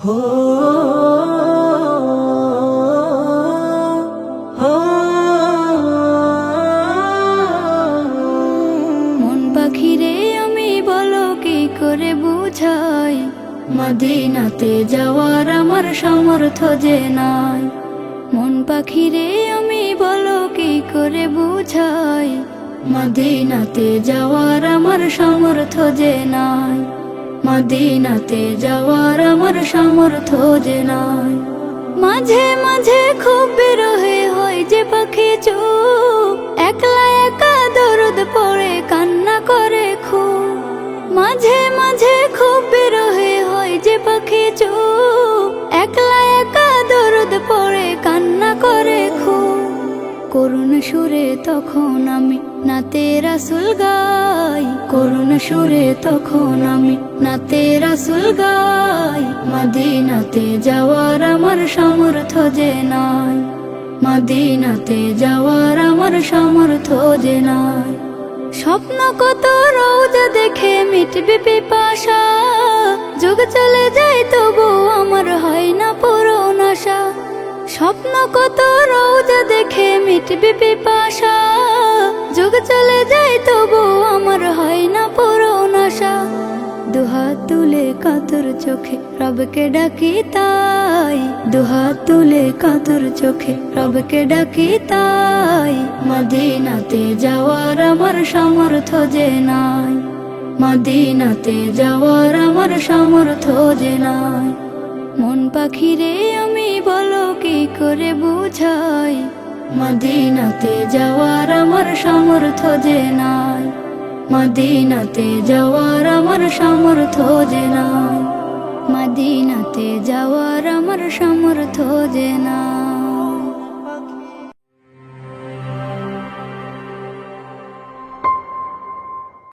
হো হো মন পাখিরে আমি বলো কি করে বুঝাই, মদিনাতে যাওয়ার আমার সামর্থ্য যে নাই। মন পাখিরে আমি বলো কি করে বুঝাই, মদিনাতে যাওয়ার আমার সামর্থ্য যে নাই। মদিনাতে যাওয়ার আমার সামর্থ্য যে নাই। মাঝে মাঝে খুব বিরহে হয় যে পাখি চুপ, একলা একা দরদ পড়ে কান্না করে খুব। মাঝে মাঝে খুব বিরহে হয় যে পাখি চুপ, একলা একা দরদ পড়ে কান্না করে খুব। করুণ সুরে তখন আমি নাতে রাসূল গাই, করুণ সুরে তখন আমি নাতে রাসূল গাই। মদিনাতে যাওয়ার আমার সামর্থ্য যে নাই, মদিনাতে যাওয়ার আমার সামর্থ্য যে নাই। স্বপ্ন কত রোজা দেখে মিটবে পিপাসা, যুগ চলে যায় তবু আমার হয় না পূরণ আশা। স্বপ্ন কত রোজা দেখে মিটবে পিপাসা, যুগ চলে যায় তবু আমার হয় না পূরণ আশা। দুহাত তুলে কাতর চোখে রবকে ডাকি তাই, দুহাত তুলে কাতর চোখে রবকে ডাকি তাই। মদিনাতে যাওয়ার আমার সামর্থ্য যে নাই, মদিনাতে যাওয়ার আমার সামর্থ্য যে নাই। মন পাখিরে আমি বলো কি করে বুঝাই, মদিনাতে যাওয়ার আমার সামর্থ্য যে নাই। মদিনাতে যাওয়ার আমার সামর্থ্য যে নাই, মদিনাতে যাওয়ার আমার সামর্থ্য যে নাই।